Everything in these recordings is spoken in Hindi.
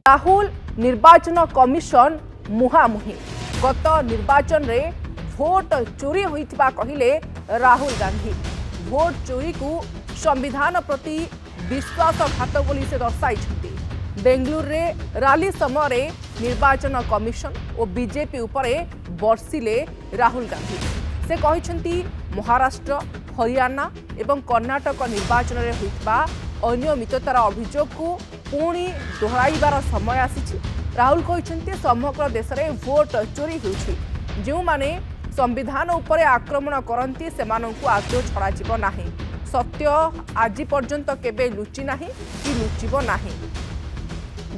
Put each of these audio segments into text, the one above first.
राहुल निर्वाचन कमिशन मुहामुही गत निर्वाचन रे भोट चोरी होइथिबा कहिले राहुल गांधी भोट चोरी को संविधान प्रति विश्वासघात बोली से दर्शाई बेंगलुरु रे रैली समय निर्वाचन कमिशन और बीजेपी उपरे बर्षिले राहुल गांधी से कहिसेंती महाराष्ट्र हरियाणा एवं कर्णाटक निर्वाचन रे होइथिबा अनियमिततार अभियोग को पुणी दोहराइबार समय आसी राहुल कहते समग्र देश में भोट चोरी होउछि जो माने संविधान उपरे आक्रमण करती से आदौ छड़ा नाही सत्य आज पर्यंत केबे लुचि नाही कि लुचिबो नाही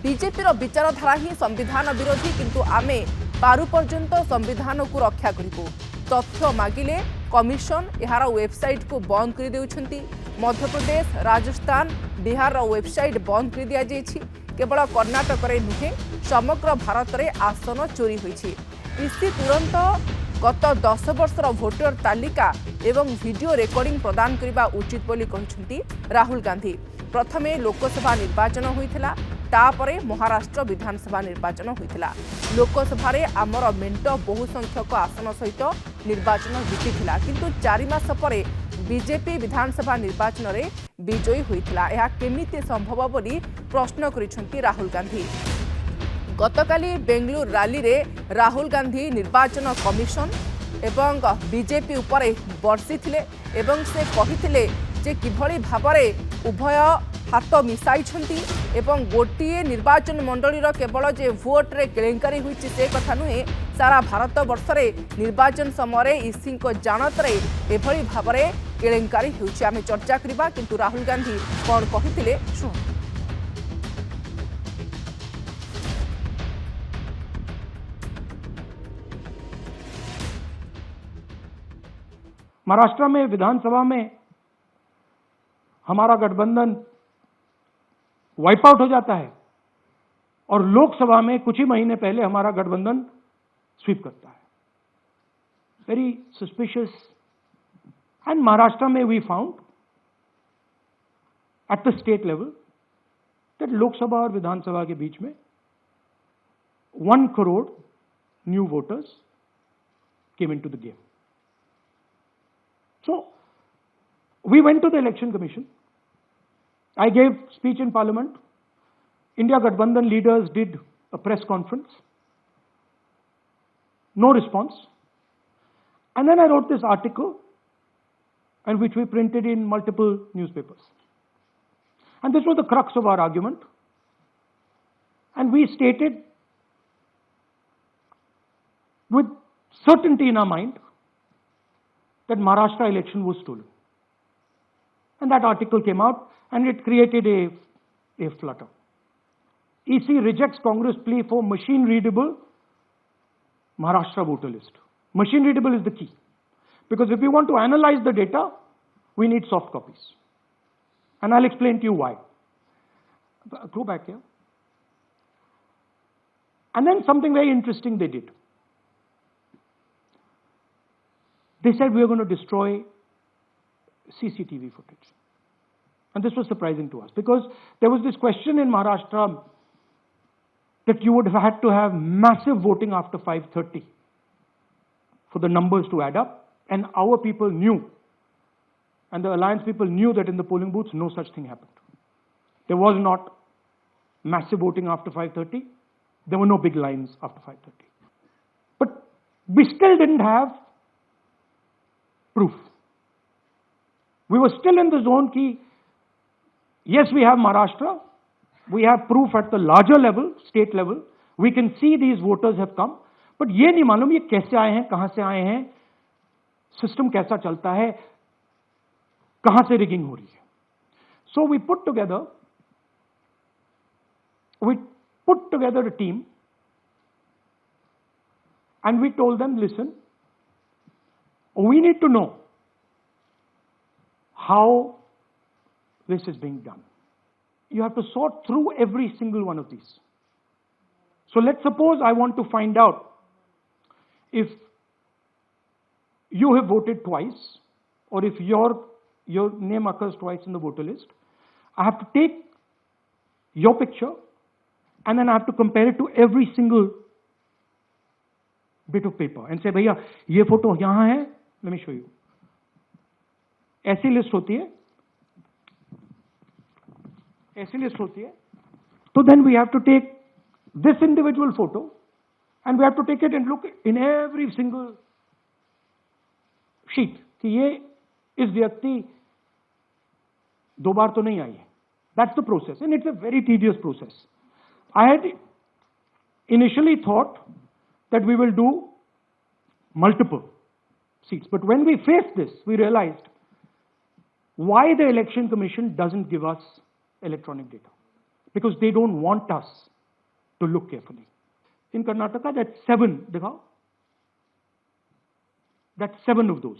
बीजेपी रो विचारधारा ही संविधान विरोधी किंतु आमे पारु पर्यंत संविधान को रक्षा करिबो तथ्य मागिले कमिशन यार वेबसाइट को बंद कर देउछंती मध्य प्रदेश राजस्थान बिहार वेबसाइट बंद कर दिया जाइछि केवल कर्णाटक रे नुहे समग्र भारत में आसन चोरी होइछि इसी तुरंत गत 10 वर्षर भोटर तालिका एवं वीडियो रेकर्डिंग प्रदान करने उचित बोली कहिसेंती राहुल गांधी प्रथमे लोकसभा निर्वाचन होइथिला तापरे महाराष्ट्र विधानसभा निर्वाचन होइथिला लोकसभा रे आमर मेंट बहु संख्यक आसन सहित निर्वाचन जीतिथिला किंतु 4 मास परे बीजेपी विधानसभा निर्वाचन रे विजयी होइथिला यह केमिति संभव बोली प्रश्न करिसेंती राहुल गांधी गतकाली बेंगलुरु रैली रे राहुल गांधी निर्वाचन कमिशन एवं बीजेपी उपरे बर्षिथिले एवं से कहिथिले जे किभଳି भाबरे उभय हाथ मिसाई एवं गोटे निर्वाचन मंडली केवल जे भोट रे केलेंकारी होइछि से कथा नुहे सारा भारत वर्ष में निर्वाचन समय ईसी जानत रे एभଳି भाबरे केलेंकारी होइछि आमे चर्चा करिबा किंतु राहुल गांधी कोन कहिथिले सुन महाराष्ट्र में विधानसभा में हमारा गठबंधन वाइप आउट हो जाता है और लोकसभा में कुछ ही महीने पहले हमारा गठबंधन स्वीप करता है वेरी सस्पिशियस एंड महाराष्ट्र में we found at the state level that Lok Sabha और विधानसभा के बीच में 1 crore new voters came into the game. So, we went to the election commission. I gave speech in parliament. India Gathbandhan leaders did a press conference. No response. And then I wrote this article and which we printed in multiple newspapers. And this was the crux of our argument. And we stated with certainty in our mind that Maharashtra election was stolen. And that article came out and it created a flutter. EC rejects Congress plea for machine readable Maharashtra voter list. Machine readable is the key. Because if we want to analyze the data, we need soft copies. And I'll explain to you why. Go back here. And then something very interesting they did. They said we are going to destroy CCTV footage. And this was surprising to us because there was this question in Maharashtra that you would have had to have massive voting after 5:30 for the numbers to add up. And our people knew, and the alliance people knew that in the polling booths no such thing happened. There was not massive voting after 5:30. There were no big lines after 5:30. But we still didn't have proof. We were still in the zone ki, yes, we have Maharashtra, we have proof at the larger level, state level, we can see these voters have come, but ye nahi malum ye kaise aaye hain, kahan se aaye hain, system kaisa chalta hai, kahan se rigging ho rahi hai. So we put together a team and we told them, listen, we need to know how this is being done. You have to sort through every single one of these. So let's suppose I want to find out if you have voted twice or if your name occurs twice in the voter list. I have to take your picture and then I have to compare it to every single bit of paper and say, भैया ये फोटो यहां है, let me show you. ऐसी लिस्ट होती है, ऐसी लिस्ट होती है. So then we have to take this individual photo and we have to take it and look in every single sheet कि ये इस व्यक्ति दो बार तो नहीं आई है. That's the process, and it's a very tedious process. I had initially thought that we will do multiple seats, but when we faced this, we realized why the Election Commission doesn't give us electronic data. Because they don't want us to look carefully. In Karnataka, that's 7, dikhao. That's 7 of those.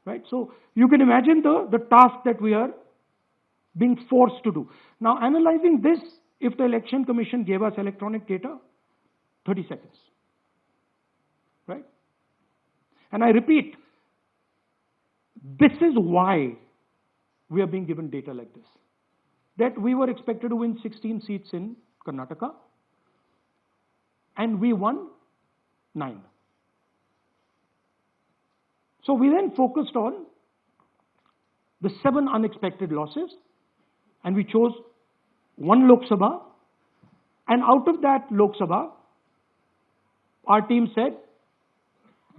Right? So you can imagine the task that we are being forced to do. Now, analyzing this, if the Election Commission gave us electronic data, 30 seconds. Right? And I repeat, this is why we are being given data like this. That we were expected to win 16 seats in Karnataka, and we won 9. So we then focused on the 7 unexpected losses, and we chose 1 Lok Sabha, and out of that Lok Sabha, our team said,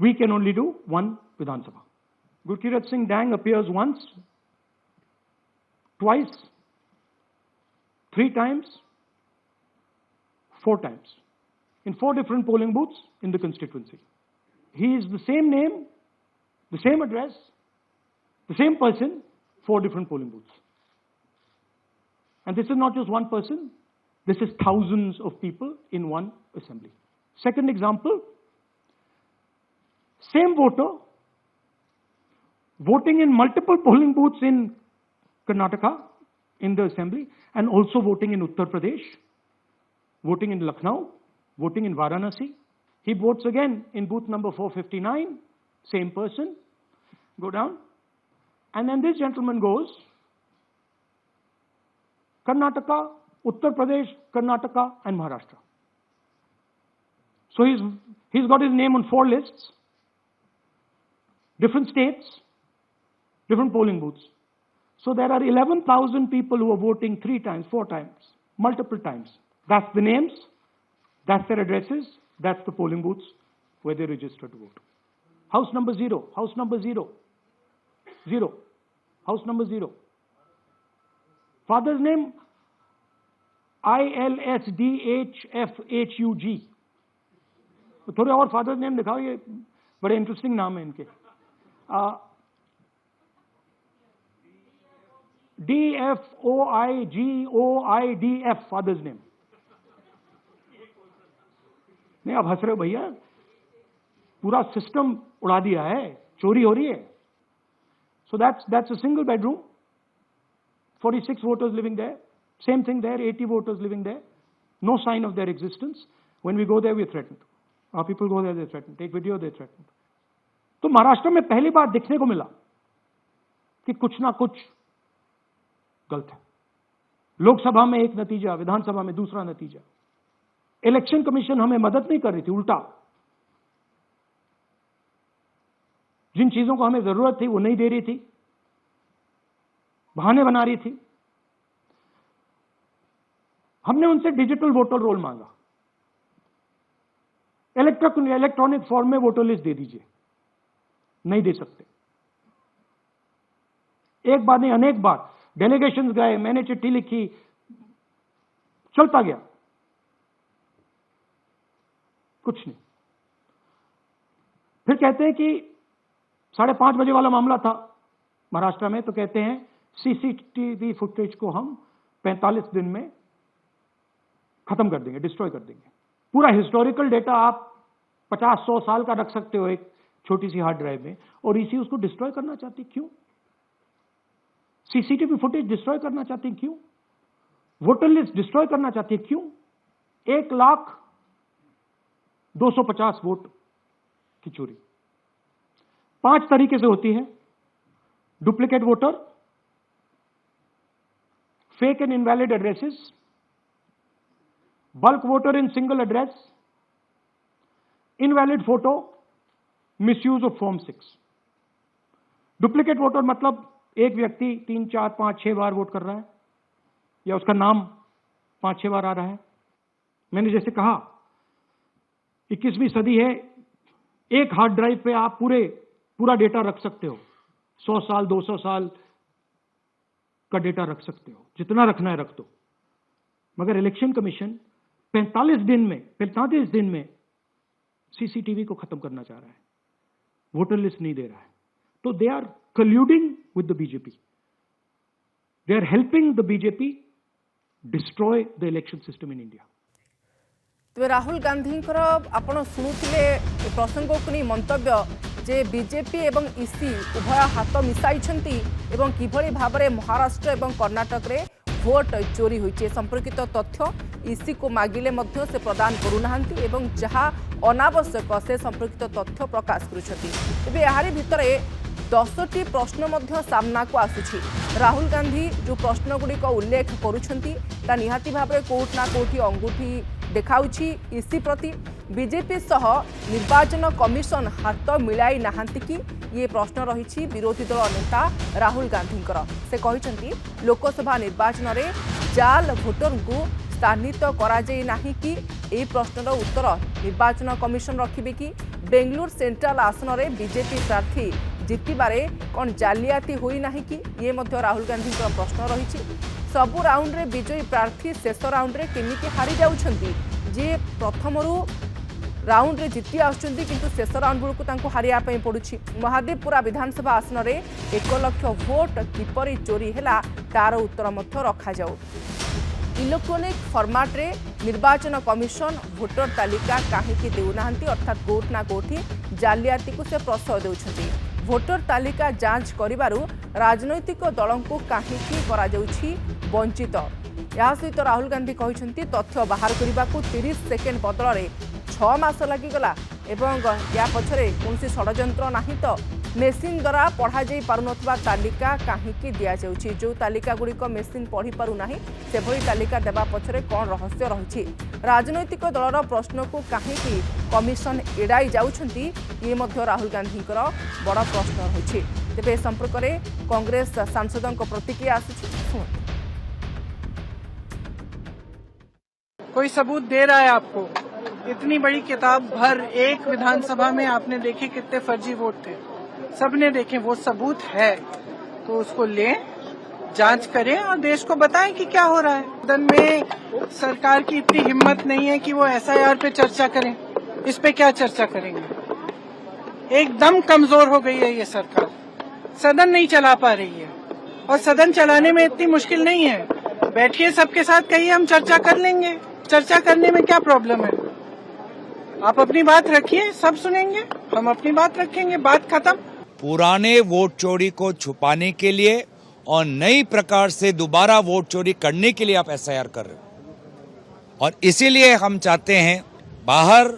we can only do 1 Vidhan Sabha. Gurkirat Singh Dang appears once, twice, 3 times, 4 times, in 4 different polling booths in the constituency. He is the same name, the same address, the same person, 4 different polling booths. And this is not just one person, this is thousands of people in one assembly. Second example, same voter, voting in multiple polling booths in Karnataka, in the assembly, and also voting in Uttar Pradesh, voting in Lucknow, voting in Varanasi. He votes again in booth number 459, same person, go down. And then this gentleman goes, Karnataka, Uttar Pradesh, Karnataka, and Maharashtra. So he's got his name on 4 lists, different states, different polling booths. So there are 11,000 people who are voting 3 times, 4 times, multiple times. That's the names, that's their addresses, that's the polling booths where they register to vote. House number 0, house number 0, 0, house number 0. Father's name, ILSDHFHUG. थोड़े और फादर्स नेम दिखाओ, ये बड़े इंटरेस्टिंग नाम है इनके. DFOIGOIDF father's name. नहीं, आप हंस रहे हो भैया, पूरा सिस्टम उड़ा दिया है, चोरी हो रही है. So that's a single bedroom, 46 voters living there. Same thing there, 80 voters living there. No sign of their existence. When we go there, we're threatened. Our people go there, they're threatened. Take video, they're threatened. तो महाराष्ट्र में पहली बार देखने को मिला कि कुछ ना कुछ गलत है. लोकसभा में एक नतीजा, विधानसभा में दूसरा नतीजा. इलेक्शन कमीशन हमें मदद नहीं कर रही थी, उल्टा जिन चीजों को हमें जरूरत थी वो नहीं दे रही थी, बहाने बना रही थी. हमने उनसे डिजिटल वोटर रोल मांगा, इलेक्ट्रॉनिक फॉर्म में वोटर लिस्ट दे दीजिए, नहीं दे सकते. एक बार नहीं, अनेक बार डेलीगेशंस गए, मैंने चिट्ठी लिखी, चलता गया, कुछ नहीं. फिर कहते हैं कि 5:30 बजे वाला मामला था महाराष्ट्र में, तो कहते हैं सीसीटीवी फुटेज को हम 45 दिन में खत्म कर देंगे, डिस्ट्रॉय कर देंगे. पूरा हिस्टोरिकल डेटा आप 50-100 साल का रख सकते हो एक छोटी सी हार्ड ड्राइव में, और इसी उसको डिस्ट्रॉय करना चाहती. क्यों? सीसीटीवी फुटेज डिस्ट्रॉय करना चाहती, क्यों? वोटर लिस्ट डिस्ट्रॉय करना चाहती, क्यों? 1,250,000 वोट की चोरी 5 तरीके से होती है. Duplicate voter, fake and invalid addresses, bulk voter in single address, invalid photo, misuse of Form 6. Duplicate voter मतलब एक व्यक्ति 3, 4, 5, 6 बार वोट कर रहा है या उसका नाम 5-6 बार आ रहा है। मैंने जैसे कहा 21वीं सदी है, एक हार्ड ड्राइव पे आप पूरा डेटा रख सकते हो, 100 साल 200 साल का डेटा रख सकते हो, जितना रखना है रख दो। मगर इलेक्शन कमीशन 45 दिन में सीसीटीवी को खत्म करना चाह रहा है, वोटर लिस्ट नहीं दे रहा है। तो they are colluding with the BJP. They are helping the BJP destroy the election system in India. तो राहुल गांधी आपण शुणुले प्रसंग को नहीं मंतव्य जे बीजेपी एवं ईसी उभय हाथ मिसाई किभली भाव में महाराष्ट्र एवं कर्णाटक रे भोट चोरी होइछे संपर्कित तथ्य ईसी को मागिले मध्य से प्रदान करूनाहांती एवं जहां अनावश्यक से संपर्कित तथ्य प्रकाश करुछथि। एबे याहारी भितरे 10टी प्रश्न मध्य सामना को आसुछि। राहुल गांधी जो प्रश्न गुड़िक उल्लेख करुछंती ता निहाती भाबरे कोर्ट ना कोठी अंगूठी देखाउछि ईसी प्रति। बीजेपी सह निर्वाचन कमिशन हाथ मिलाई नाहांती कि ये प्रश्न रही विरोधी दल नेता राहुल गांधींकर। से कहिसंती लोकसभा निर्वाचन रे जाल भोटर को स्थानित करा जाई नाही कि ए प्रश्नर उत्तर निर्वाचन कमिशन रखिबे कि बेंगलुरु सेंट्रल आसन रे बीजेपी प्रार्थी जितिबारे कौन जालियाती होई नाही कि ये मध्य राहुल गांधी प्रश्न रही। सबु राउंड रे विजयी प्रार्थी शेष राउंड रे केमिति हारी जाउछंती जे प्रथम राउंड रे जीति आउछंती किंतु शेष राउंड बेलू तांको हारिया पई पडुछि। महादेवपुरा विधानसभा आसन रे 1 लाख भोट किपरि चोरी हैला तार उत्तर मध्य रखा जाऊ। इलेक्ट्रोनिक फॉर्मेट रे निर्वाचन कमिशन भोटर तालिका काहेकि देउनाहांती अर्थात कोर्ट ना कोठी जालियाती को से प्रश्रय देउछंती। भोटर तालिका जांच करिबारु राजनैतिक दलों को काहेकि करा जाउछि वंचित। या सहित राहुल गांधी कहिसंती तथ्य बाहर करने को 30 सेकेंड बदल में 6 मास लगिगला एवं या पछरे कौन षड्यंत्र नाही तो मेसीन द्वारा पढ़ा जाई पारुनथबा तालिका काहेकि दिया जाउछि। जो तालिका गुड़िक मेसीन पढ़ी पारु नाही से भली तालिका देबा पछरे कौन रहस्य रहिछि। राजनैतिक दलर प्रश्न को काहेकि कमिशन एड़ाई जाउछंती ये मध्य राहुल गांधीकर बड़ प्रश्न रहिछि। तेबे संपर्क में कांग्रेस सांसदों को प्रतिक्रिया आसुछि। कोई सबूत दे रहा है आपको? इतनी बड़ी किताब भर एक विधानसभा में आपने देखे कितने फर्जी वोट थे, सबने देखे। वो सबूत है तो उसको लें, जांच करें और देश को बताएं कि क्या हो रहा है। सदन में सरकार की इतनी हिम्मत नहीं है कि वो एसआईआर पे चर्चा करें। इस पे क्या चर्चा करेंगे? एकदम कमजोर हो गई है ये सरकार, सदन नहीं चला पा रही है। और सदन चलाने में इतनी मुश्किल नहीं है, बैठिए सबके साथ कहिए हम चर्चा कर लेंगे। चर्चा करने में क्या प्रॉब्लम है? आप अपनी बात रखिए, सब सुनेंगे, हम अपनी बात रखेंगे, बात खत्म। पुराने वोट चोरी को छुपाने के लिए और नई प्रकार से दोबारा वोट चोरी करने के लिए आप एसआईआर कर रहे हो। और इसीलिए हम चाहते हैं बाहर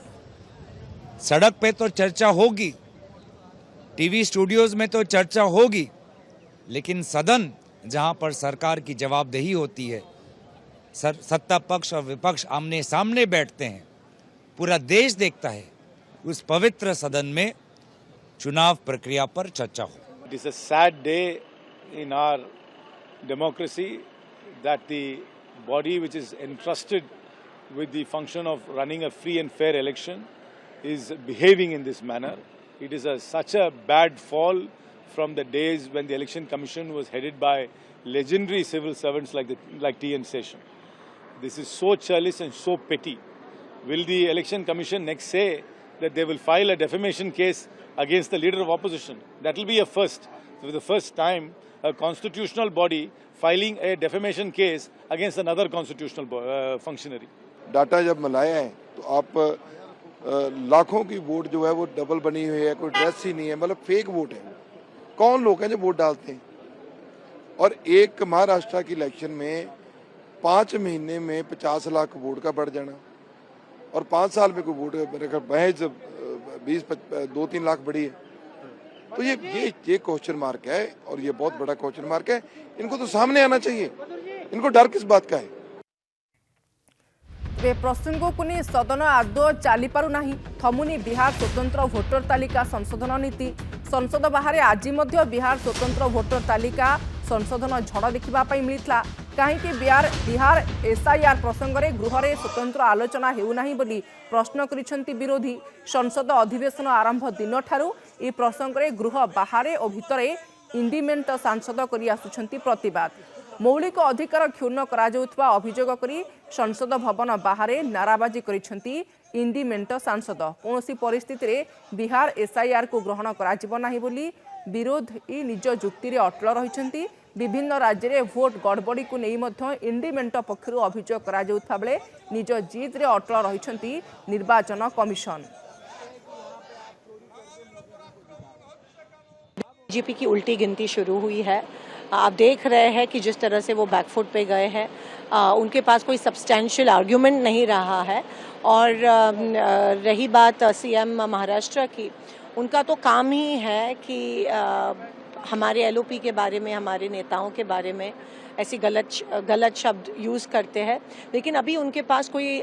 सड़क पे तो चर्चा होगी, टीवी स्टूडियोज में तो चर्चा होगी, लेकिन सदन जहां पर सरकार की जवाबदेही होती है, सत्ता पक्ष और विपक्ष आमने सामने बैठते हैं, पूरा देश देखता है, उस पवित्र सदन में चुनाव प्रक्रिया पर चर्चा हो। It is a sad day in our democracy that the body which is entrusted with the function of running a free and fair election is behaving in this manner. It is such a bad fall from the days when the Election Commission was headed by legendary civil servants like T.N. Seshan. This is so churlish and so petty. Will the Election Commission next say that they will file a defamation case against the leader of opposition? That will be a first. For the first time, a constitutional body filing a defamation case against another constitutional functionary. Data जब मिलाया है तो आप लाखों की वोट जो है वो डबल बनी हुई है, कोई ड्रेस ही नहीं है, मतलब फेक वोट है। कौन लोग हैं जो वोट डालते हैं? और एक महाराष्ट्र की इलेक्शन में 5 महीने में 50 लाख वोट का बढ़ जाना और 5 साल में कोई वोट महज 2-3 लाख बढ़ी है। तो ये क्वेश्चन मार्क है और ये बहुत बड़ा क्वेश्चन मार्क है। इनको तो सामने आना चाहिए, इनको डर किस बात का है? तेबे प्रसंग को नहीं सदन आदौ चली पारु नाही थमुनी बिहार स्वतंत्र भोटर तालिका संशोधन नीति संसद बाहर आज बिहार स्वतंत्र भोटर तालिका संशोधन झड़ देखा मिलता कहीं बिहार एसआईआर प्रसंग में गृह में स्वतंत्र आलोचना हेउना बोली प्रश्न करिसेंती विरोधी संसद अधिवेशन आरंभ दिन ठारू ए प्रसंग में गृह बाहर और भितर इंडिमेंट सांसद करी आसुछंती प्रतिवाद मौलिक अधिकार क्षुण्ण करा जाउथबा अभियोग करी संसद भवन बाहर नाराबाजी करिसेंती इंडिमेंट सांसद कौनसी परिस्थिति रे बिहार एसआईआर को ग्रहण करा नाही बोली विरोधी निज जुक्ति रे अटल रहिसेंती विभिन्न राज्य में भोट गड़बड़ी को नहीं इंडिमेंट पक्षर अभियोग करा जाउथा बेले निज जिद रे अटल रहिसेंती निर्वाचन कमिशन। बीजेपी की उल्टी गिनती शुरू हुई है। आप देख रहे हैं कि जिस तरह से वो बैकफुट पे गए हैं, उनके पास कोई सब्सटेंशियल आर्ग्यूमेंट नहीं रहा है। और रही बात सीएम महाराष्ट्र की, उनका तो काम ही है कि हमारे एलओपी के बारे में, हमारे नेताओं के बारे में ऐसी गलत शब्द यूज़ करते हैं, लेकिन अभी उनके पास कोई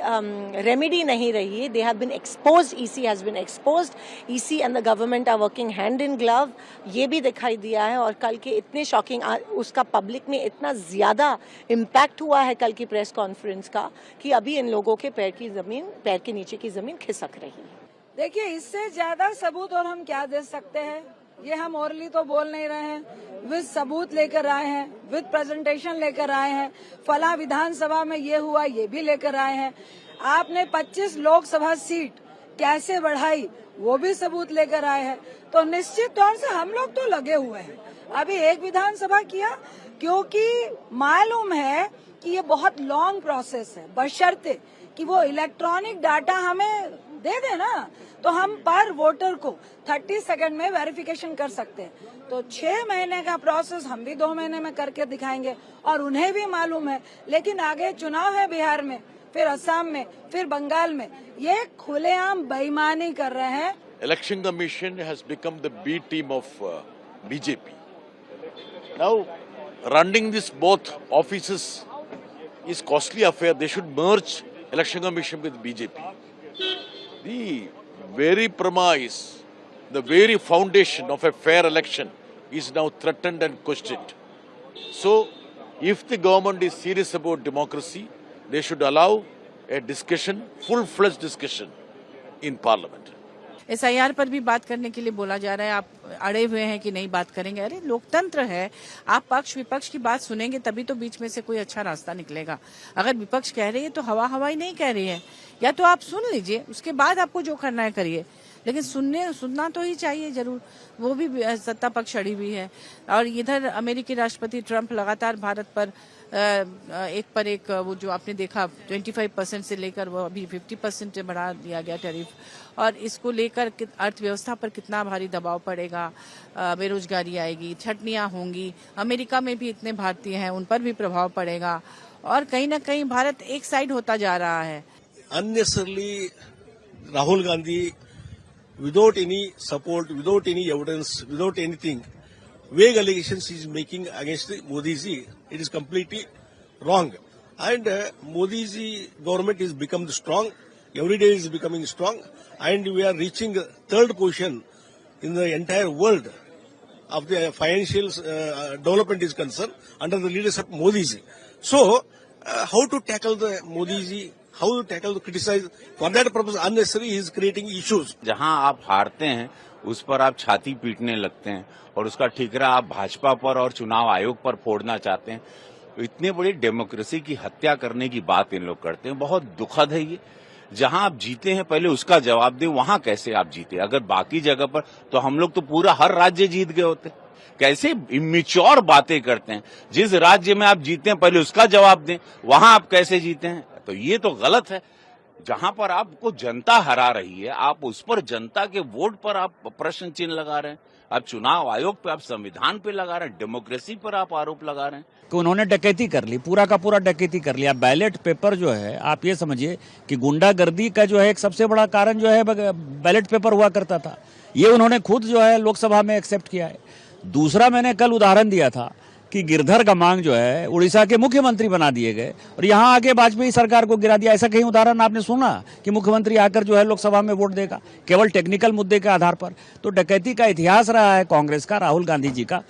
रेमेडी नहीं रही है। They have been exposed, EC has been exposed, EC and the government are working hand in glove, ये भी दिखाई दिया है। और कल के इतने शॉकिंग, उसका पब्लिक में इतना ज़्यादा इम्पैक्ट हुआ है कल की प्रेस कॉन्फ्रेंस का, कि अभी इन लोगों के पैर के नीचे की ज़मीन खिसक रही है। देखिए, इससे ज़्यादा सबूत और हम क्या दे सकते हैं? ये हम ओरली तो बोल नहीं रहे हैं, विद सबूत लेकर आए हैं, विद प्रेजेंटेशन लेकर आए हैं। फला विधानसभा में ये हुआ, ये भी लेकर आए हैं। आपने 25 लोकसभा सीट कैसे बढ़ाई, वो भी सबूत लेकर आए हैं। तो निश्चित तौर से हम लोग तो लगे हुए हैं। अभी एक विधानसभा किया क्योंकि मालूम है कि ये बहुत लॉन्ग प्रोसेस है, बशर्ते कि वो इलेक्ट्रॉनिक डाटा हमें दे दे ना, तो हम पर वोटर को 30 सेकंड में वेरिफिकेशन कर सकते हैं। तो 6 महीने का प्रोसेस हम भी 2 महीने में करके दिखाएंगे, और उन्हें भी मालूम है। लेकिन आगे चुनाव है बिहार में, फिर असम में, फिर बंगाल में, ये खुलेआम बेईमानी कर रहे हैं। Election Commission has become the B team of BJP. Now, running this both offices is costly affair. They should merge Election Commission with BJP. The very premise, the very foundation of a fair election is now threatened and questioned. So, if the government is serious about democracy, they should allow a discussion, full-fledged discussion in Parliament. SIR पर भी बात करने के लिए बोला जा रहा है, आप अड़े हुए हैं कि नहीं बात करेंगे। अरे लोकतंत्र है, आप पक्ष विपक्ष की बात सुनेंगे तभी तो बीच में से कोई अच्छा रास्ता निकलेगा। अगर विपक्ष कह रही है तो हवा ही नहीं कह रही है, या तो आप सुन लीजिए, उसके बाद आपको जो करना है करिए, लेकिन सुनना तो ही चाहिए जरूर। वो भी सत्ता पक्ष अड़ी हुई है। और इधर अमेरिकी राष्ट्रपति ट्रंप लगातार भारत पर एक पर एक, वो जो आपने देखा 25% से लेकर वो अभी 50% बढ़ा दिया गया टैरिफ, और इसको लेकर अर्थव्यवस्था पर कितना भारी दबाव पड़ेगा, बेरोजगारी आएगी, छटनियां होंगी। अमेरिका में भी इतने भारतीय हैं, उन पर भी प्रभाव पड़ेगा, और कहीं ना कहीं भारत एक साइड होता जा रहा है। Unnecessarily, Rahul Gandhi, without any support, without any evidence, without anything, vague allegations he is making against Modi ji. It is completely wrong. And Modi ji government is becoming strong. Every day is becoming strong. And we are reaching third position in the entire world of the financial development is concerned under the leadership of Modi ji. So, how to tackle the Modi ji? How to tackle the criticize? For that purpose, unnecessary he is creating issues. जहां आप हारते हैं उस पर आप छाती पीटने लगते हैं, और उसका ठीकरा आप भाजपा पर और चुनाव आयोग पर फोड़ना चाहते हैं। इतनी बड़ी डेमोक्रेसी की हत्या करने की बात इन लोग करते हैं, बहुत दुखद है ये। जहां आप जीते हैं पहले उसका जवाब दें, वहां कैसे आप जीते। अगर बाकी जगह पर तो हम लोग तो पूरा हर राज्य जीत गए होते। कैसे इमेच्योर बातें करते हैं। जिस राज्य में आप जीते हैं पहले उसका जवाब दें, वहां आप कैसे जीते हैं। तो ये तो गलत है। जहां पर आपको जनता हरा रही है, आप उस पर जनता के वोट पर आप प्रश्न चिन्ह लगा रहे हैं। आप चुनाव आयोग पे, आप संविधान पे लगा रहे हैं, डेमोक्रेसी पर आप आरोप लगा रहे हैं कि उन्होंने डकैती कर ली, पूरा का पूरा डकैती कर लिया। बैलेट पेपर जो है, आप ये समझिए कि गुंडागर्दी का जो है एक सबसे बड़ा कारण जो है बैलेट पेपर हुआ करता था। ये उन्होंने खुद जो है लोकसभा में एक्सेप्ट किया है। दूसरा, मैंने कल उदाहरण दिया था कि गिरधर गमांग जो है उड़ीसा के मुख्यमंत्री बना दिए गए और यहाँ आके वाजपेयी सरकार को गिरा दिया। ऐसा कहीं उदाहरण आपने सुना कि मुख्यमंत्री आकर जो है लोकसभा में वोट देगा केवल टेक्निकल मुद्दे के आधार पर? तो डकैती का इतिहास रहा है कांग्रेस का, राहुल गांधी जी का।